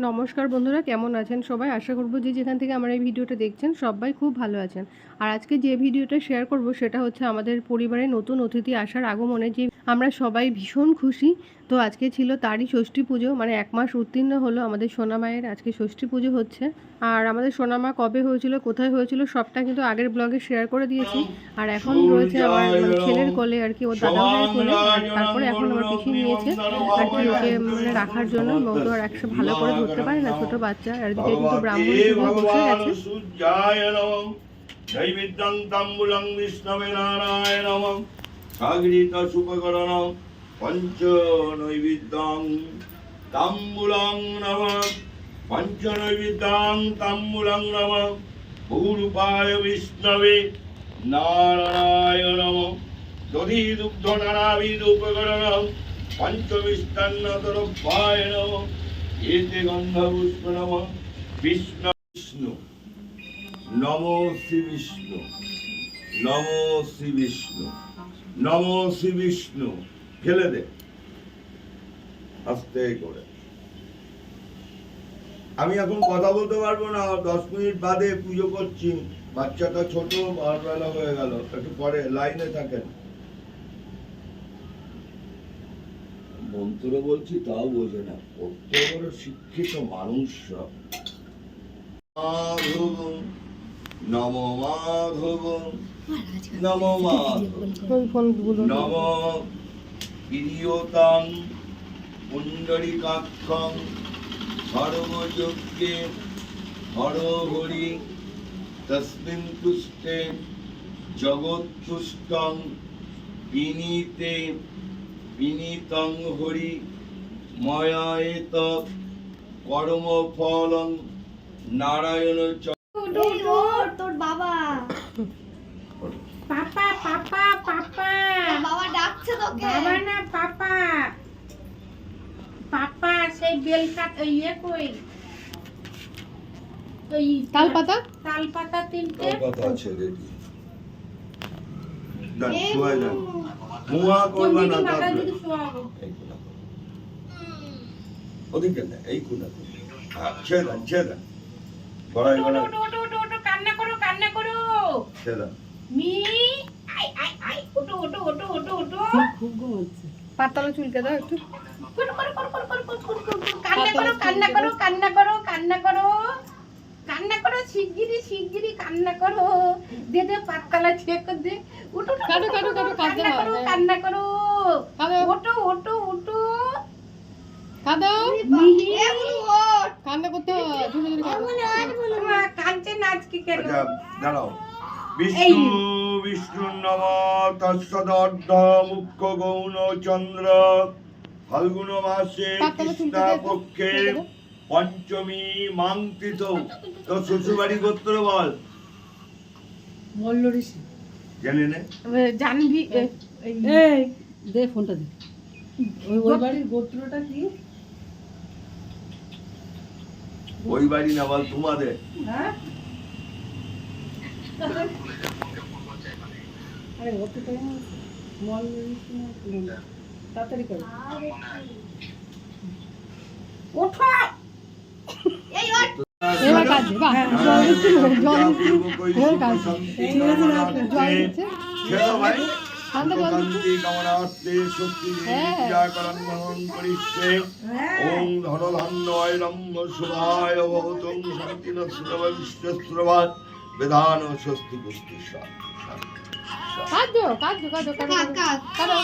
নমস্কার বন্ধুরা, কেমন আছেন সবাই? আশা করব যে যেখান থেকে আমার এই ভিডিওটা দেখছেন সবাই খুব ভালো আছেন। আর আজকে যে ভিডিওটা শেয়ার করব সেটা হচ্ছে আমাদের পরিবারে নতুন অতিথি আসার আগমনে যে আমরা সবাই ভীষণ খুশি। তো আজকে ছিল তারই ষষ্ঠী পুজো, মানে 1 মাস উত্তীর্ণ হলো আমাদের সোনা মায়ের আজকে ষষ্ঠী পুজো হচ্ছে। আর আমাদের সোনা মা কবে হয়েছিল, কোথায় হয়েছিল সবটা কিন্তু আগের ব্লগে শেয়ার করে দিয়েছি। আর এখন রয়েছে আমার মানে ছেলের কোলে আর কি, ওর দাদাভাইয়ের কোলে। আর তারপরে এখন আমার পিসি নিয়েছে আর কি ওকে মানে রাখার জন্য। ও তো আর একশো ভালো করে ধরতে পারে না, ছোট বাচ্চা। আর এদিকে কিন্তু ব্রাহ্মণ বসে গেছে। নৈবেদ্যং তাম্বুলং বিষ্ণবে নারায়ণং সাগরিত সুপকরণং পঞ্চ নৈবেদ্যং তাম্বুলং নমঃ পঞ্চ নৈবেদ্যং তাম্বুলং নমঃ বহুরূপায় বিষ্ণবে নারায়ণং দধি দুগ্ধ নানাবিধ উপকরণং পঞ্চমিষ্টান্নতরূপায় নমঃ এতে গন্ধপুষ্প নমঃ বিষ্ণু বিষ্ণু নমো শ্রী বিষ্ণু নমো শ্রী বিষ্ণু নমো শ্রী বিষ্ণু। ফেলে দে আস্তে করে। আমি এখন কথা বলতে পারবো না, 10 মিনিট বাদে পুজো করছি। বাচ্চাটা ছোট, বারবেলা হয়ে গেল, একটু পরে লাইনে থাকেন। মন্ত্র বলছি তাও বোঝে না, কত বড় শিক্ষিত মানুষ সব। নম মাধব নম মাধব নম প্রিয়তাং পুণ্ডরীকাক্ষং সর্বযজ্ঞে হর হরি তস্মিন তুষ্টে জগৎতুষ্টং বিনীতে বিনীতং হরি ময়া এতৎ কর্মফলং নারায়ণ তোর বাবা পাপা পাপা পাপা বাবা ডাকছে তোকে। বাবা না পাপা পাপা সেই বেল কাট ইয়ে কই ওই তালপাতা তালপাতা তিনটে কথা আছে রেডি ডান শুয়াই যান মুয়া করবা না মাথা তারপরে দিকে শোয়াবো। ওদিকে না এই কোনা ছেড়ে ছেড়ে গড়াই ওটো গড়াই ওটো ওটো ওটো ওটো কান্না করো ছেড়ে মি আই আই আই ওটো ওটো ওটো ওটো ওটো পাতলা চুলকে দাও একটু। করো করো করো করো করো করো করো কান্না করো কান্না করো কান্না করো কান্না করো শিগগিরি কান্না করো দে দে পাতলা ছেড়ে কর দে ওটো কাটো কাটো কাটো কাঁদতে হয়। কান্না করো কাঁদো ওটো ওটো ওটো কাঁদো, মিহি কান্না করতে হয়, ধীরে ধীরে কাঁদো। কাঁদছে না আজকে কেন আচ্ছা দাঁড়াও। বিষ্ণু বিষ্ণু নম তৎসদর্ধ মুখ্য গৌণ চন্দ্র ফাল্গুন মাসে কৃষ্ণা পক্ষে পঞ্চমী মাঙ্কিত। তো শ্বশুরবাড়ি গোত্র বল জেনে নে। জানবি এই দে ফোনটা দে। ওই বাড়ির গোত্রটা কি? ওই বাড়ি না বল তোমাদের। হ্যাঁ আরে ওতে তো মল তাড়াতাড়ি করো। ওঠো এই ওর এবার কাঁদছে, বাহ, জল দিচ্ছে, জল দিচ্ছে, জল দিচ্ছে। ছেড়ো ভাই। ঠান্ডা জল দিচ্ছে। শান্তি কামনার্থে শক্তি ক্রিয়াকরণ গ্রহণ করিচ্ছে। ওম ধনধান্যয় লম্ব শুভায় ভবতুং শান্তিন শ্রব বিশ্বশ্রবা বেদান স্বস্তি পুষ্টি শান্তি শান্তি কাঁদো কাঁদো কাঁদো কাঁদো কাক কাক কাঁদো।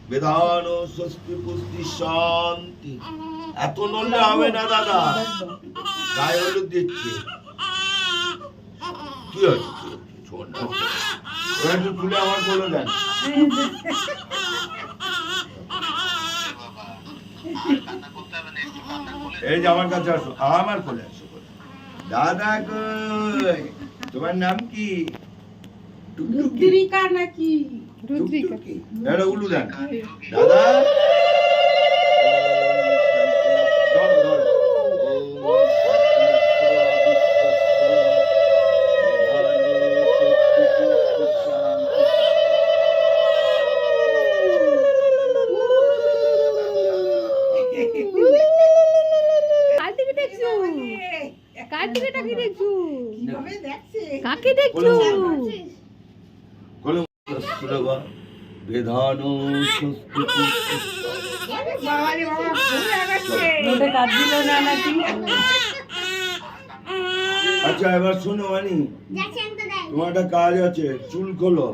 বেদান স্বস্তি পুষ্টি শান্তি। এত নড়লে হবে না দাদা, গায়ে হলুদ দিচ্ছি। কি হচ্ছে ওরা একটু তুলে আমার বলে দেন। এই যে আমার কাছে আসো, আমার কোলে আসো। দাদা কই, তোমার নাম কি? রুদ্রিকা নাকি টুকটুকি। এটা উলু দেন দাদা। ধরো ধরো। দেখছো? কিভাবে দেখছে কাকে দেখছো? কলম শ্রবা বেধানো স্বস্তি বাবা রে বাবা ঘুরে আসছে নোটে কাট দিল না নাকি? আচ্ছা এবার শোনো মানি যাচ্ছেন তো দেখ তোমার একটা কাজ আছে, চুল খোলো।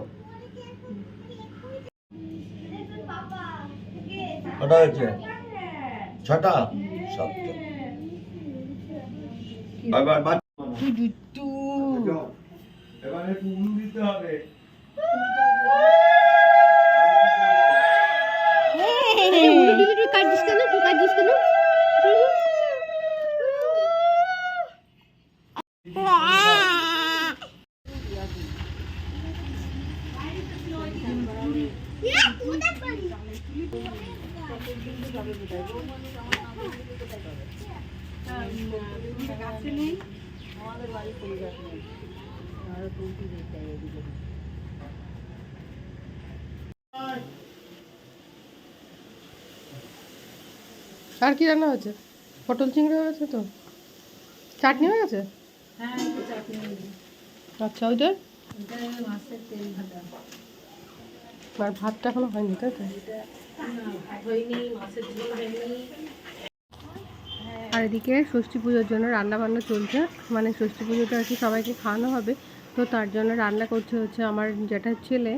কটা হয়েছে? 6টা 7টা। এবার এবারে একটু উল দিতে হবে। তুই কাঁদছিস কেন? তুই কাঁদছিস কেন? আর কি রান্না হয়েছে? পটল চিংড়ি হয়ে গেছে তো? চাটনি হয়ে গেছে? হ্যাঁ, একটু চাটনি হয়েছে। আচ্ছা ওইটা এটা মাছের তেল ভাজা। আর ভাতটা এখনো হয়নি তাই তো? এটা না, ভাত হয়নি, মাছের ঝোল হয়নি। আর এদিকে ষষ্ঠী পুজোর জন্য রান্না বান্না চলছে, মানে ষষ্ঠী পুজোটা আর কি সবাইকে খাওয়ানো হবে, তো তার জন্য রান্না করছে হচ্ছে আমার জ্যাঠার ছেলে।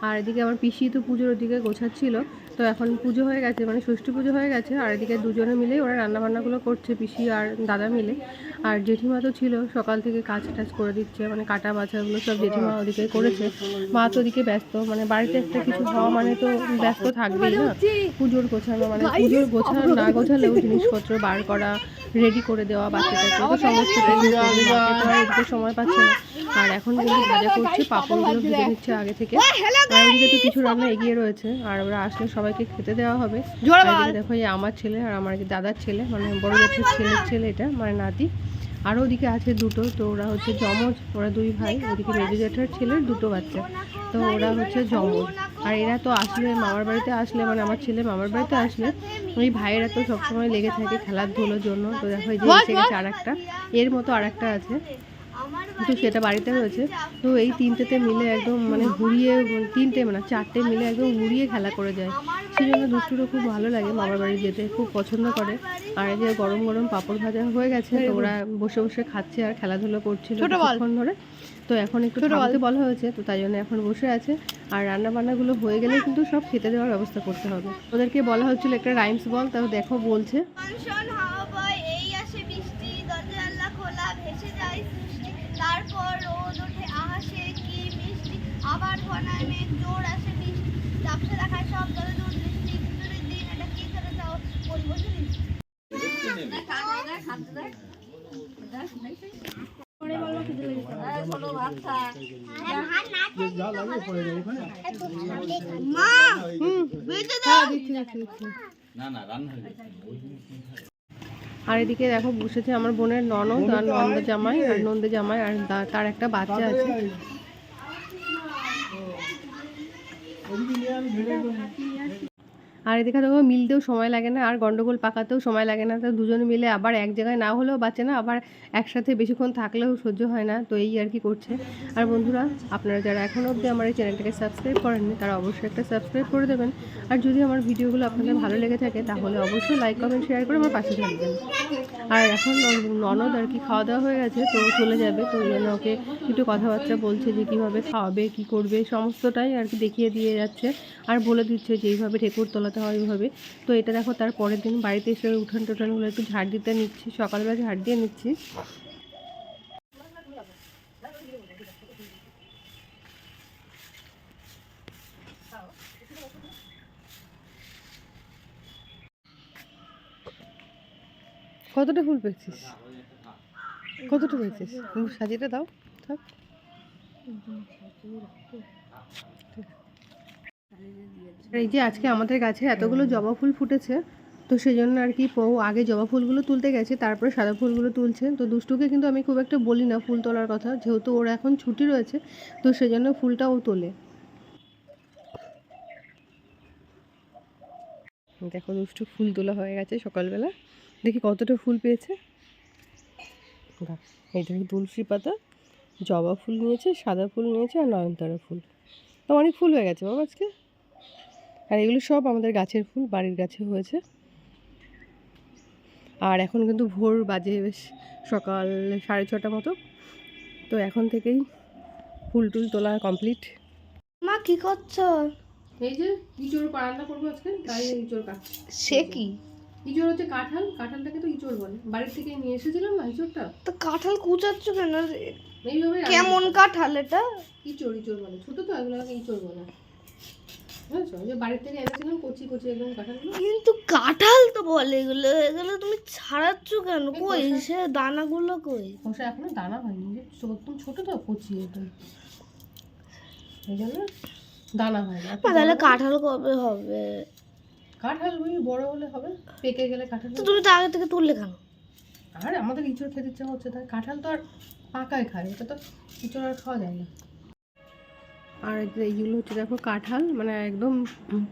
আর এদিকে আমার পিসি তো পুজোর ওদিকে গোছাচ্ছিল, তো এখন পুজো হয়ে গেছে, মানে ষষ্ঠী পুজো হয়ে গেছে, আর এদিকে দুজনে মিলেই ওরা রান্নাবান্নাগুলো করছে, পিসি আর দাদা মিলে। আর জেঠিমা তো ছিল সকাল থেকে কাজ টাজ করে দিচ্ছে, মানে কাটা বাছাগুলো সব জেঠিমা ওদিকে করেছে। মা তো ওদিকে ব্যস্ত, মানে বাড়িতে একটা কিছু হওয়া মানে তো ব্যস্ত থাকবেই না। পুজোর গোছানো মানে পুজোর গোছানো না গোছালেও জিনিসপত্র বার করা, রেডি করে দেওয়া বাচ্চাটাকে, তো সমস্ত কিছু এদিকে সময় পাচ্ছে না। আর এখন কিন্তু ভাজা করছে, পাঁপড়গুলো ভেজে নিচ্ছে আগে থেকে। আর ওদিকে তো কিছু রান্না এগিয়ে রয়েছে, আর ওরা আসলে সবাইকে খেতে দেওয়া হবে। আর এদিকে দেখো এই আমার ছেলে আর আমার যে দাদার ছেলে, মানে বড় জেঠের ছেলের ছেলে, এটা মানে নাতি। আর ওদিকে আছে দুটো, তো ওরা হচ্ছে জমজ, ওরা দুই ভাই। ওদিকে মেজো জেঠার ছেলের দুটো বাচ্চা, তো ওরা হচ্ছে জমজ। আর এরা তো আসলে মামার বাড়িতে আসলে, মানে আমার ছেলে মামার বাড়িতে আসলে ওই ভাইয়েরা তো সবসময় লেগে থাকে খেলাধুলোর জন্য। তো দেখো এই যে এসে গেছে আর একটা, এর মতো আর একটা আছে, তো সেটা বাড়িতে রয়েছে। তো এই তিনটেতে মিলে একদম মানে ঘুরিয়ে, তিনটে মানে চারটে মিলে একদম ঘুরিয়ে খেলা করে যায়। সেই জন্য দুষ্টুরও খুব ভালো লাগে মামার বাড়ি যেতে, খুব পছন্দ করে। আর এই যে গরম গরম পাঁপড় ভাজা হয়ে গেছে, তো ওরা বসে বসে খাচ্ছে আর খেলাধুলো করছিল কিছুক্ষণ ধরে। তো এখন একটু থামতে বলা হয়েছে, তো তাই জন্য এখন বসে আছে। আর রান্না বান্নাগুলো হয়ে গেলে কিন্তু সব খেতে দেওয়ার ব্যবস্থা করতে হবে। ওদেরকে বলা হচ্ছিল একটা রাইমস বল, তাও দেখো বলছে। মানসন হাওয়া বয় এই আসে বৃষ্টি দরজা জানলা খোলা ভেসে যায় সৃষ্টি তারপর রোদ ওঠে আকাশে কি মিষ্টি আবার ঘনায় মেঘ জোর আসে বৃষ্টি চাপসে দেখায় সব জলে দূর দৃষ্টি ভিতরের দিন এটা কি করে যাও পরিবসে দিচ্ছি আর এদিকে দেখো বসেছে আমার বোনের ননদ আর নন্দ জামাই আর নন্দে জামাই, আর তার একটা বাচ্চা আছে। আর এদিকে দেখো মিলতেও সময় লাগে না, আর গন্ডগোল পাকাতেও সময় লাগে না, তো দুজনে মিলে আবার এক জায়গায় না হলেও বাঁচে না, আবার একসাথে বেশিক্ষণ থাকলেও সহ্য হয় না, তো এই আর কি করছে। আর বন্ধুরা, আপনারা যারা এখনও অবধি আমার এই চ্যানেলটাকে সাবস্ক্রাইব করেননি তারা অবশ্যই একটা সাবস্ক্রাইব করে দেবেন। আর যদি আমার ভিডিওগুলো আপনাদের ভালো লেগে থাকে তাহলে অবশ্যই লাইক কমেন্ট শেয়ার করে আমার পাশে থাকবেন। আর এখন ননদ আর কি খাওয়া দাওয়া হয়ে গেছে, তো চলে যাবে, তো ওই জন্য ওকে একটু কথাবার্তা বলছে যে কীভাবে খাওয়াবে, কী করবে, সমস্তটাই আর কি দেখিয়ে দিয়ে যাচ্ছে। আর বলে দিচ্ছে যে এইভাবে ঠেকুর তোলাতে হয় ওইভাবে। তো এটা দেখো তার পরের দিন বাড়িতে এসে উঠান টোঠানগুলো একটু ঝাড় দিতে নিচ্ছি, সকালবেলা ঝাড় দিয়ে নিচ্ছি। কতটা ফুল পেয়েছিস? কতটা পেয়েছিস? সাজিয়ে দাও থাক। এই যে আজকে আমাদের গাছে এতগুলো জবা ফুল ফুটেছে, তো সেই জন্য আর কি আগে জবা ফুলগুলো তুলতে গেছে, তারপরে সাদা ফুলগুলো তুলছে। তো দুষ্টুকে কিন্তু আমি খুব একটা বলি না ফুল তোলার কথা, যেহেতু ওর এখন ছুটি রয়েছে, তো সেই জন্য ফুলটা ও তোলে। দেখো দুষ্টু ফুল তোলা হয়ে গেছে সকালবেলা, দেখি কতটা ফুল পেয়েছে। এই দেখো তুলসী পাতা, জবা ফুল নিয়েছে, সাদা ফুল নিয়েছে আর নয়নতারা ফুল। তো অনেক ফুল হয়ে গেছে বাবা আজকে। আর এগুলো সব আমাদের গাছের ফুল, বাড়ির গাছে হয়েছে। আর এখন কিন্তু ভোর বাজে, বেশ সকাল 6:30 মতো। তো এখন থেকেই ফুল টুল তোলা কমপ্লিট। মা কি করছো? এই যে ইঁচড় রান্না করবো আজকে, তাই ইঁচড় কাটছি। সে কি? ইঁচড় হচ্ছে কাঁঠাল, কাঁঠালটাকে তো ইঁচড় বলে। বাড়ির থেকে নিয়ে এসেছিলাম না ইঁচড়টা, তো কাঁঠাল কুচাচ্ছ কেন? এইভাবে কেমন কাঁঠাল এটা? ইঁচড় বলে, ছোটো তো এগুলোকে ইঁচড় বলে, বুঝেছো? যে বাড়ির থেকে এনেছিলাম কচি কচি একদম কাঁঠালগুলো। কিন্তু কাঁঠাল তো বলে এগুলো, এগুলো তুমি ছাড়াচ্ছ কেন? কই সে দানাগুলো কই? খোসা এখনো দানা হয়নি, যে একদম ছোটো তো, কচি একদম, এই জন্য দানা হয় না। তাহলে কাঁঠাল কবে হবে? কাঁঠাল ওই বড় হলে হবে, পেকে গেলে কাঁঠাল তো তুমি তো আগে থেকে তুললে কেন? আর আমাদের ইঁচড় খেতে ইচ্ছা হচ্ছে, তাই কাঁঠাল তো আর পাকায় খায়, এটা তো ইঁচড় আর খাওয়া যায় না। আর এইগুলো হচ্ছে দেখো কাঁঠাল, মানে একদম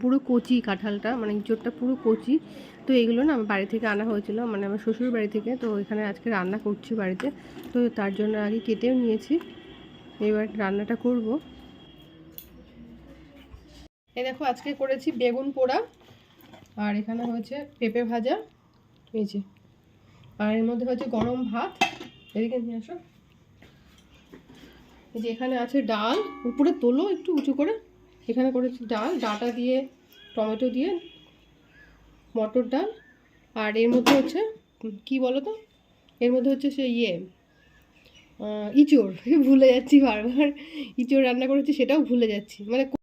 পুরো কচি কাঁঠালটা, মানে ইঁচড়টা পুরো কচি। তো এগুলো না আমার বাড়ি থেকে আনা হয়েছিল, মানে আমার শ্বশুর বাড়ি থেকে। তো এখানে আজকে রান্না করছি বাড়িতে, তো তার জন্য আগে কেটেও নিয়েছি, এবার রান্নাটা করব। এই দেখো আজকে করেছি বেগুন পোড়া, আর এখানে হয়েছে পেঁপে ভাজা, এই যে, আর এর মধ্যে হচ্ছে গরম ভাত। এদিকে নিয়ে আসো। এই যে এখানে আছে ডাল, উপরে তোলো একটু উঁচু করে। এখানে করেছি ডাল, ডাঁটা দিয়ে, টমেটো দিয়ে, মটর ডাল। আর এর মধ্যে হচ্ছে কি বলো তো, এর মধ্যে হচ্ছে সে ইঁচড়, ভুলে যাচ্ছি বারবার। ইঁচড় রান্না করেছি, সেটাও ভুলে যাচ্ছি, মানে